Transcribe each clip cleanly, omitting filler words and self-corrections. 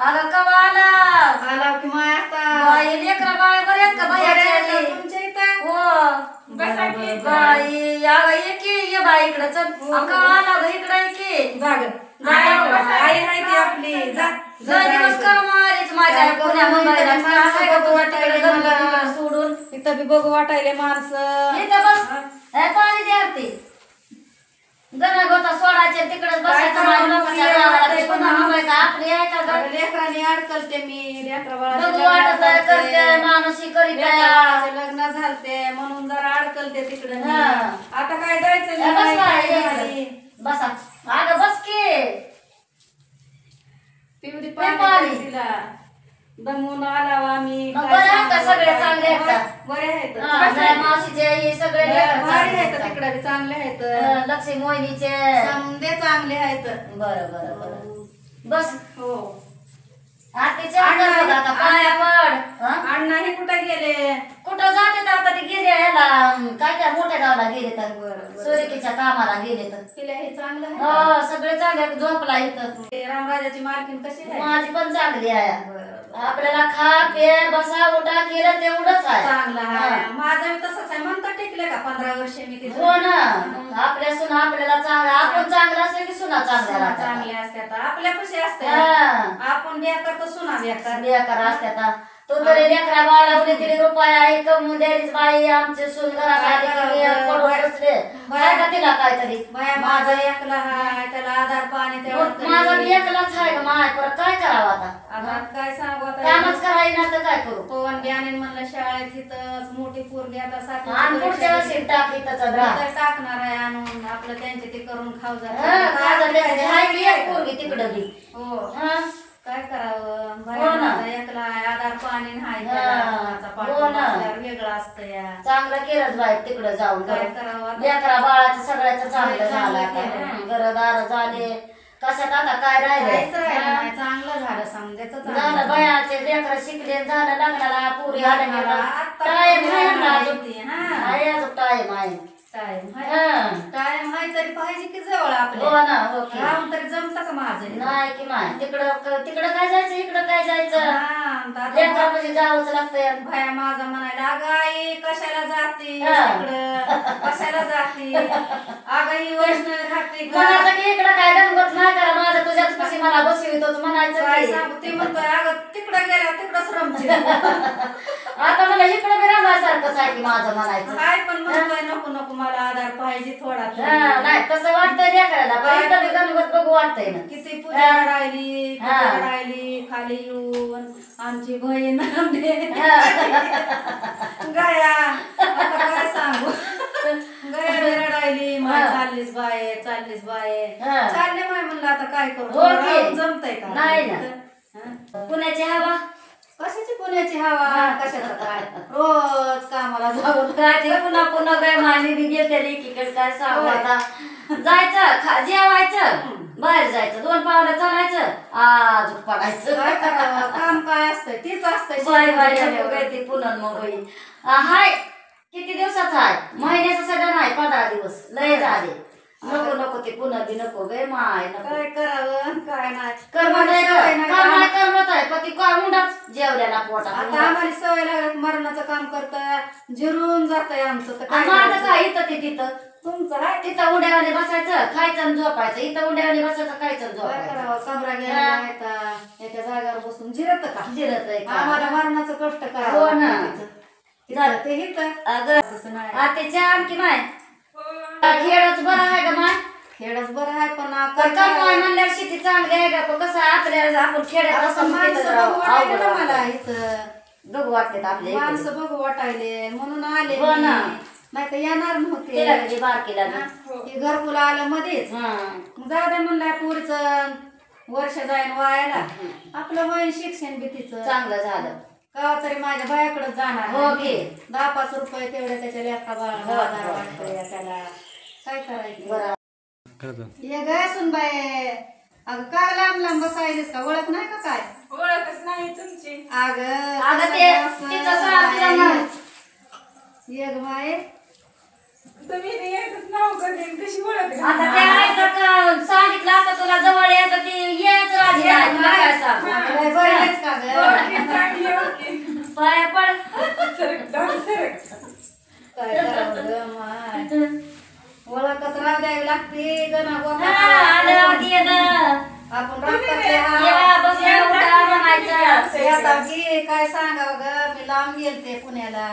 अगं कवा आला आला की माय आता बाई लेकरा बाळ बरेच का बाई तुमच्या इथं हो बसा की बाई अगं ये की ये बाई इकडे चल कवा आला ग इकडे ये की जाग आई हाय ती आपली जा दोन दिवस कर मारीच माझ्या पुण्या मुंबईला काय ग तुला तिकडे गंगा सोडून इथं बी बघू वाटायले माणसं इथं बस हे पाणी दे आरती गणा गोता सोडायचे तिकडे बसायचं माझ्या लोकांच्या गावाला ते पुन्हा मुंबई का आपली आहे का ग लेकरांनी अडकलते मी लेकरा बघू वाटत आहे, करते माणूस ही करीत आहे. लग्न झालते म्हणून जरा अडकलते तिकडे हा. आता काय जायचं ए, बस नाही, बाई, काय इकडे. नाही. बसा अगं बस की पिवडी पाणी. पाणी तिला दमून आलाव आम्ही मग काय बरं आहे का? सांगू सगळे आता? चांगले आहेत का? बरे आहेत हा, माझ्या मावशीचे हे सगळे लेकरं भारी चांगले आहेत आहेत. तिकडे बी चांगले आहेत लक्ष्मी मोहिनीचे समदे चांगले आहेत बरं बरं बरं बस हो आरतीचे अंगात बघ आता पाया पड हा? अण्णा हे कुठे गेले कुठं जाते तर आता ते गेले ह्याला काय काय मोठ्या गावाला गेले तर सोयरीकीच्या कामाला गेले तर तिला हे चांगलं आहे हो सगळे चांगले झोपला इथं ते रामराजाची मालकीन कशी आहे माझी पण चांगली आहे आपल्याला खा पे बसा उठा केलं तेवढंच आहे चांगलं आहे माझं बी तसंच आहे म्हणता टिकले का 15 वर्ष मी तिथं हो ना आपल्या सुना आपल्याला चांगलं आपण चांगलं असलं की सुना चांगल्या सुना राहतात. चांगले असतात आपल्या कशी असते हा. आपण बेकार तर सुना बेकार लेकरं असतात तो तरी लेकरा बाळा उद्या तरी रुपया आहे कमवून द्यायची बाई आमचे सून घरात आली की पडून बसले काय का तिला काहीतरी बाया माझा एकला हाय त्याला आधार पाणी तेवढं माझा बी एकलाच आहे का माय परत काय करावं आता आता काय सांगू आता कामच करायला ना तर काय करू पवन बियाणे म्हणलं शाळेत इथंच मोठी पोरगी आता आणि पुढच्या वर्षी टाकली त्याचा राह तर टाकणार आहे आणून आपलं त्यांचे ते करून खाऊ पोरगी तिकडं बी हो हा काय करावं हो बाया ना. माझा एकला आहे आधार पाणी नाही हा. त्याला, कोणाचा पाठीवर हो ना. बसल्यावर वेगळं असतं या चांगलं केलंच बाई तिकडं जाऊन काय करावं आता? लेकरा बाळाचं सगळ्याचं चांगलं चांगलं झालं केलं. आता घरदार झाले कशात आता काय काहीच राहिलं राहिलं नाही चांगलं झालं समजायचं झालं बायाचे लेकरं शिकले झालं लग्नाला पुरी आल्या गेला आता टाइम आहे ना नाही अजून ती, हा. आहे अजून टाइम आहे टाइम हा. टाइम आहे तरी पाहिजे की जवळ हो आपल्या ना हो की राहून तरी जमतं का माझं नाही की माय तिकडं काय जायचं इकडं काय जायचं हा, आता लेकरा म्हणजे जावंच लागतंय भया माझा म्हणायला अगं आई कशाला जाते हा. तिकडं कशाला जाते अगं ही वैष्णवी राहते का? म्हणायचं की इकडं काय गणगत नाही करा माझं तुझ्याच पशी मला बसवितोच म्हणायचं काय की. सांगू ती म्हणतोय अगं तिकडं गेल्या तिकडंच रमची आता मला इकडं बी रमायसारखंच आहे की माझं म्हणायचं काय पण म्हणतोय नको नको मला आधार पाहिजे थोडा तरी. हा, नाही तसं वाटतंय लेकराला पण इथं बी गणगत बघू वाटतंय ना किती पूजा राहिली हा. राहिली खाली येऊन आमची बहीण गया आता काय सांगू गया रडायली हा. चाललीस बाये हा. चालले माय म्हणलं आता काय करू हो की. राहून जमतंय का नाही ना. हा? पुण्याची हवा कशाची पुण्याची हवा कशाचं काय रोज कामाला जाऊन राहते पुन्हा पुन्हा काय मानी बी गेले एकीकडे काय सांगू होय. आता जायचं जेवायचं बाहेर जायचं 2 पावलं चालायचं आज पडायचं काय करावं काम काय असतंय तीच असतंय बाय बाय ती पुन्हा मग होई हाय किती दिवसाचा आहे महिन्याचं सगळं नाही 15 दिवस लय झाले नको नको ते पुन्हा बी नको गे माय नको काय करावं काय नाही कर्मत आहे सवय नाही का का? कर्मत आहे पण ती काय मुंडाच जेवल्याला पोटात आता आम्हाला सवय लागत मरणाचं काम करत जिरून जातंय आमचं तर काय माझं करायचं? काय इथं ते तिथं तुमचं आहे तिथं उड्यावाने बसायचं खायचं आणि झोपायचं इथं उड्यावाने बसायचं खायचं आणि काय झोपायचं करावं कमरा गेला हा. नाही तर एका जागेवर बसून जिरत का जिरत आहे का? आम्हाला मरणाचं कष्ट हो करावं ना. झालं ते हित अगं तसं नाही आतेच्या आणखी माय खेळच बरं आहे का माय खेळच बरं आहे पण पण कमवाय म्हणल्यावर शेती चांगली आहे का पण कसं आहे आपल्याला आपण खेड्यात असं माणसं बघू वाटायले ना मला इथं बघू वाटते आपल्या इकडे. माणसं बघू वाटायले म्हणून आले हो ना. नाही तर येणार तिला नव्हते कधी बारकीला ना हे घरकुला आलं मध्येच हा. मग जाऊ दे म्हणलं पुढचं वर्ष जाईन वायाला आपलं होईन शिक्षण बी तिचं चांगलं झालं का तरी माझ्या बायाकडे जाणार हो की. 10-5 रुपये तेवढे त्याच्या लेखा हो. बाळा वाटतंय त्याला काय करायचं बरं ये गय सुन बाय अगं काय लांब लांब बसायलीस का ओळख नाही का काय ओळखच नाही तुमची. अगं ते तिचं सांग ना. ये ग माय तुम्ही ते एकच नाव करते कशी ओळख आता त्या सांगितलं असतं तुला जवळ यायचं ती येच राजी नाही तुला काय सांग लय लागते गणा गोता आलं गेलं आपण रक्तातले या बसल्या उठा म्हणायचं येता की काय सांगावं ग मी लांब गेलते पुण्याला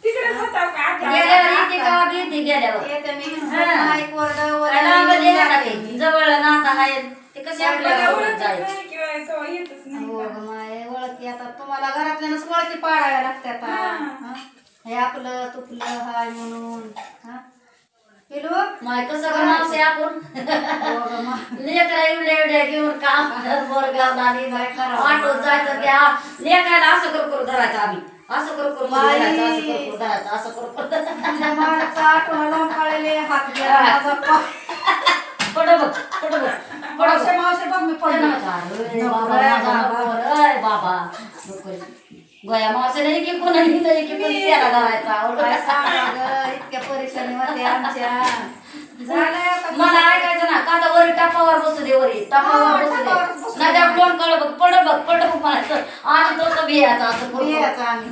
तिकडेच होता का आधी? गेल्यावर येते का भीती गेल्यावर येते मी हा. माईक वर काय लांब गेल्या का ते जवळ नाता आहे ते कसे आपल्या मला सोबत ओळखत जायचं नाही किंवा तेव्हा येतच नाही हो का? ग माय ओळखी आता तुम्हाला घरातल्यानंच ओळखी पाडाव्या लागतात हा. हे आपलं तुपलं हाय म्हणून हा पिलू माय कसं बनावसे आपण हो ग मा लेकरा एवढ्या एवढ्या घेऊन काम बोरगावला आणि काय करावं? ऑटोत जायचं त्या लेकराला असं करू धरायचं आम्ही असं करू बाई. धरायचं असं करू तुझ्या माणसं आठवण लावून काढलेले हात गेला माझा पाय. पडो बघ पडो बघ पडो मावशे मावशे बघ मी पडलो बाबा गोया मावसे नाही की कोणाही नाही की पण त्याला धरायचा काय सांगा ग इतक्या परेशानी होते आमच्या झालंय आता मला ऐकायचं ना का तर वरी टापावर बसू दे वरी टापावर बसू दे ना त्या कोण कळ बघ पड बघ म्हणायचं आणि तो तर बियाचा असं करू बियाचा आम्ही.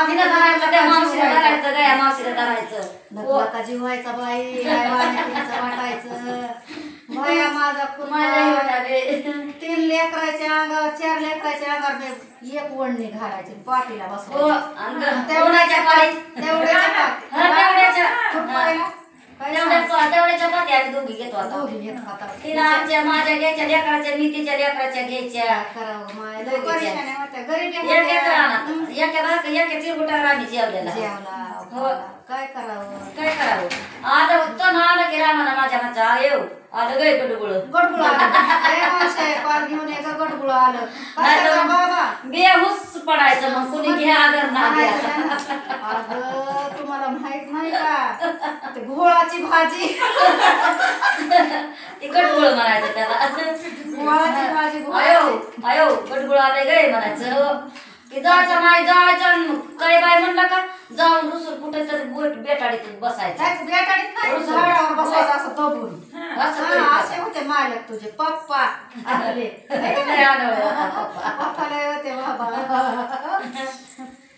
तिला धरायचं त्या मावशीला धरायचं गया मावशीला धरायचं नकळता जीवायचा बाई काय वाण्याचं वाटायचं बाया माझा माझ्या कुर्मा रे 3 लेकराच्या अंगावर 4 लेकराच्या अंगावर मी एक वडणी घालायची पाठीला हो बसवायची. आणि तेवढ्याच्या पाळी तेवढ्याच्या पाठी. हा, तेवढ्याच्या फुटवायला काय सांगू? तेवढ्याच्या पाठी आम्ही दोघी घेतो आता दोघी घेत हातात. तिला आमच्या माझ्या घ्यायच्या लेकराच्या मी तिच्या लेकराच्या घ्यायच्या काय करावं माय लय परेशानी होत्या. गरीबी एकाच होत्या. रानात एका चिरकुटावर आम्ही जेवलेला जेवला हो. काय करावं काय करावं आता तण आलं की रामाला माझ्या माझा येऊ आलं गय गडबुळ गडबुळ आलं मावशे पार घेऊन ये ग गडबुळ आलं काय करावं बाबा बिया हुस पडायचं मग कुणी घ्या आगर ना घ्या अगं तुम्हाला माहित नाही का ते घोळाची भाजी ती गडबुळ म्हणायचं त्याला घोळाची भाजी आयो आयो गडबुळ आले गय म्हणायचं की जायचं नाही जायचं काय बाय म्हणलं का जाऊन रुसून कुठे तरी बेटाडीत बसायचं बेटाडीत नाही झाडावर बसायचं असं दबून असं हा, करीत असे होते मालक तुझे पप्पा आपले लय आलं होतं. पप्पा लय होते बाबा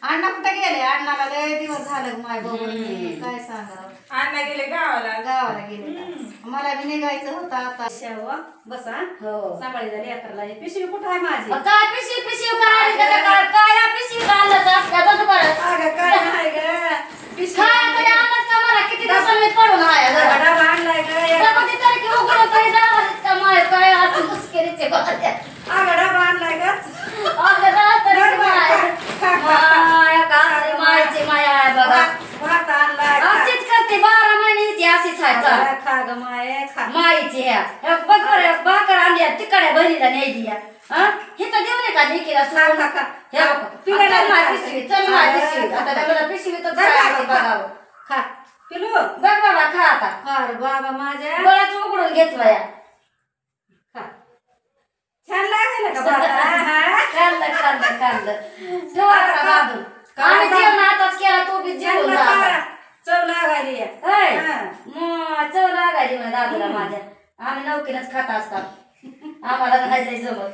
अण्णा कुठे गेले अण्णाला लय दिवस झालं माय बघून काय सांगा अण्णा गेले गावाला गावाला गेले का? मला बी निघायचं होतं आता शेवा बसा हो सांभाळी झाली अकराला पिशवी कुठं आहे माझी काय पिशवी काय काय पिशवी घालत असत्या बघ बरं अगं काय नाही ग पिशवी काय तरी आणत का मला किती दिवसांनी पडून आहे घरात. डबा आणलाय ग कधी तरी की उघडं तरी जावं का माय काय आता मुस्करीचे बात्या. अगं डबा आणलाय ग अगं जा तरी माय. माय कासरी मायची माया आहे बघा भात आणलाय अशीच करते 12 महिन्याची अशीच आहे चल. खा ग माये खा माईची ह्या ह्या बघ बरं भाकर आणली आहे, तिकडे बहिणीला न्यायची आहे. हा हे तर देऊ नये का लेकीला सोडून खा, खा. ह्या पिढ्याला चल माय खा. पिशवी चल माय पिशवी आता त्याला पिशवी तर खायला बघावं. खा पिलू बघ बाबा खा आता अरे बाबा माझ्या बळाच उघडून घेतलं या खा छान लागेल का भात कांदा ठेव आता बाजून. आम्ही जेवण आताच केला तू बी जेवून जा आता. चव लागायली आहे. होय हा. मग चव लागायची म्हणे दादूला माझ्या आम्ही नवकीनच खात असतात आम्हाला नाही जमत